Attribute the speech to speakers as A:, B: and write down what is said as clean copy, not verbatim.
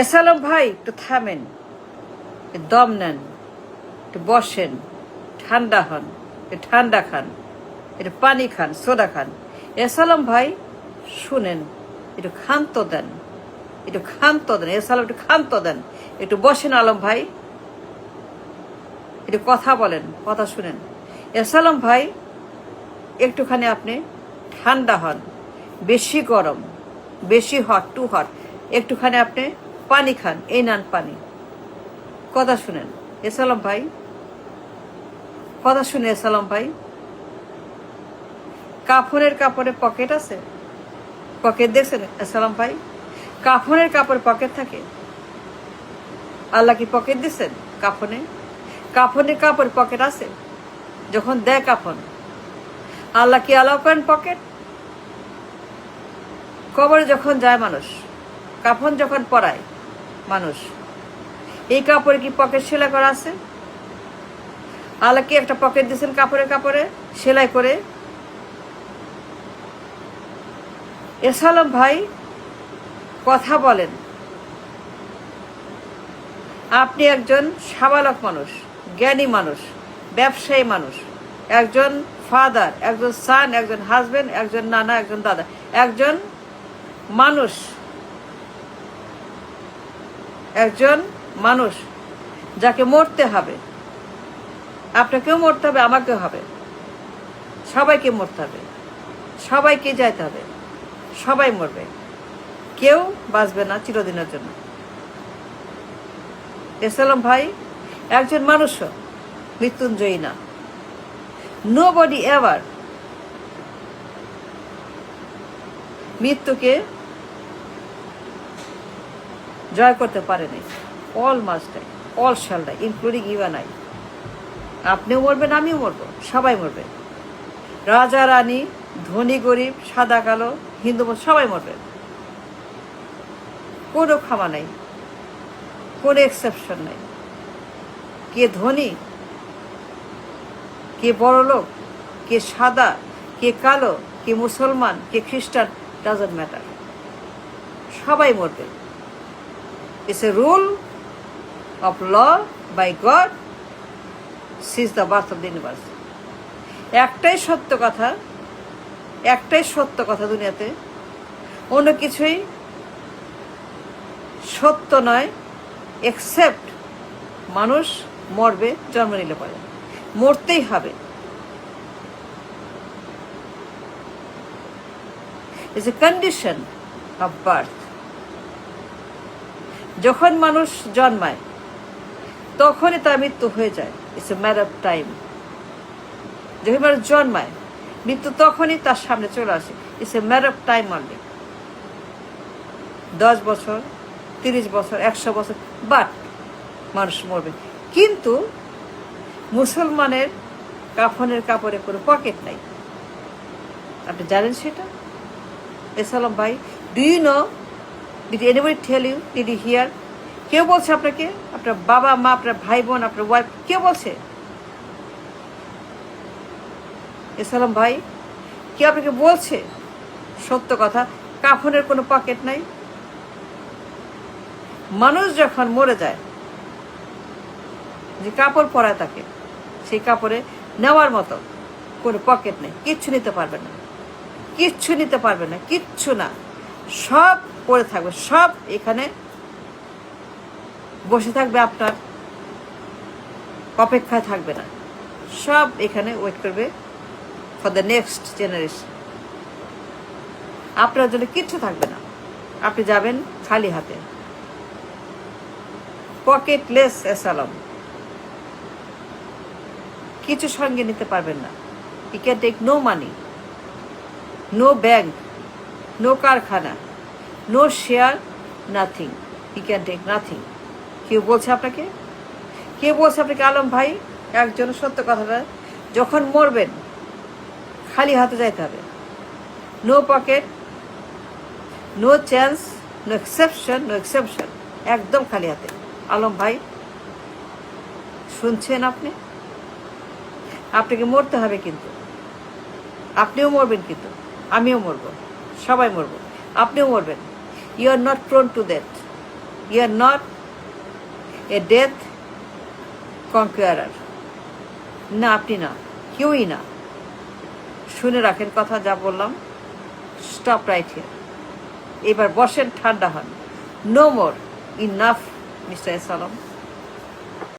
A: এসালাম ভাই, একটু থামেন, দম নেন, একটু বসেন, ঠান্ডা হন, একটু ঠান্ডা খান, একটু পানি খান, সোডা খান। এসালাম ভাই শুনেন, একটু ক্ষান্ত দেন, একটু ক্ষান্ত দেন। এসালাম একটু ক্ষান্ত দেন, একটু বসেন। আলম ভাই একটু কথা বলেন, কথা শুনেন। এসালাম ভাই একটুখানি আপনি ঠান্ডা হন, বেশি গরম, বেশি হট, টু হট, একটুখানি আপনি পানি খান, এই নেন পানি। কথা শুনেন এসালাম ভাই, কথা শুনে এসালাম ভাই। কাফনের কাপড়ে পকেট আছে? পকেট দেখছেন এসালাম ভাই? কাফনের কাপড় পকেট থাকে? আল্লাহ কি পকেট দিচ্ছেন কাফনে? কাফনের কাপড় পকেট আছে? যখন দেয় কাফন, আল্লাহ কি অ্যালাউ করেন পকেট? কবরে যখন যায় মানুষ, কাফন যখন পরায় মানুষ, এই কাপড়ে কি পকেট সেলাই করা আছে? আল্লাহ কি একটা পকেট দিয়েছেন কাপড়ে কাপড়ে সেলাই করে? এসালাম ভাই কথা বলেন। আপনি একজন সাবালক মানুষ, জ্ঞানী মানুষ, ব্যবসায়ী মানুষ, একজন ফাদার, একজন সান, একজন হাজবেন্ড, একজন নানা, একজন দাদা, একজন মানুষ, একজন মানুষ যাকে মরতে হবে। আপনাকেও মরতে হবে, আমাকেও হবে, সবাইকে মরতে হবে, সবাইকে যাইতে হবে, সবাই মরবে, কেউ বাঁচবে না চিরদিনের জন্য। এসালাম ভাই একজন মানুষও মৃত্যুঞ্জয়ী না। নোবডি এভার মৃত্যুকে জয় করতে পারেনি। All must die, all shall die, including you and I. আপনিও মরবেন, আমিও মরবো, সবাই মরবে। রাজা রানী, ধনী গরিব, সাদা কালো, হিন্দু সবাই মরবে। কোনো ক্ষমা নাই, কোনো এক্সেপশন নাই। কে ধনী, কে বড় লোক, কে সাদা, কে কালো, কে মুসলমান, কে খ্রিস্টান, ডাজন্ট ম্যাটার, সবাই মরবে। It's a rule of law by God সিজ the birth of the universe. একটাই সত্য কথা, একটাই সত্য কথা দুনিয়াতে, অন্য কিছুই সত্য নয় এক্সেপ্ট মানুষ মরবে জন্ম নিলে পরে, মরতেই হবে। It's a condition of birth. যখন মানুষ জন্মায় তখনই তার মৃত্যু হয়ে যায়। It's a matter of time. যখন মানুষ জন্মায় মৃত্যু তখনই তার সামনে চলে আসে। It's a matter of time only. 10 বছর, 30 বছর, 100 বছর, বাট মানুষ মরবে। কিন্তু মুসলমানের কাফনের কাপড়ে কোনো পকেট নাই। আপনি জানেন সেটা? এসালাম ভাই, do you know? Did anybody tell you? Did you hear? কেউ বলছে আপনাকে? আপনার বাবা মা, আপনার ভাই বোন, আপনার ওয়াইফ, কেউ বলছে? এসালাম ভাই কেউ আপনাকে বলছে সত্য কথা কাফনের কোনো পকেট নাই? মানুষ যখন মরে যায়, যে কাপড় পরায় তাকে, সেই কাপড়ে নেওয়ার মতো কোনো পকেট নেই। কিচ্ছু নিতে পারবে না, কিচ্ছু নিতে পারবে না, কিচ্ছু না। সব পড়ে থাকবে, সব এখানে বসে থাকবে, আপনার অপেক্ষায় থাকবে না। সব এখানে ওয়েট করবে ফর দ্য নেক্সট জেনারেশন। আপনার জন্য কিচ্ছু থাকবে না, আপনি যাবেন খালি হাতে, পকেটলেস। এসালাম কিছু সঙ্গে নিতে পারবেন না। You can take no money, no bank, no কারখানা, no share, nothing. You can take nothing. কেউ বলছে আপনাকে? কে বলছে আপনাকে? আলম ভাই একজন সত্য কথাটা, যখন মরবেন খালি হাতে যাইতে হবে। No pocket, no chance, no exception, no exception, একদম খালি হাতে। আলম ভাই শুনছেন? আপনি আপনাকে মরতে হবে, কিন্তু আপনিও মরবেন, কিন্তু আমিও মরবো, সবাই মরবো, আপনিও মরবেন। You are not prone to death. You are not a death conqueror. না, আপনি না, কেউই না। শুনে রাখেন কথা যা বললাম। Stop right here. এবার বসেন, ঠান্ডা হন। নো মোর, ইনাফ মিস্টার সালাম।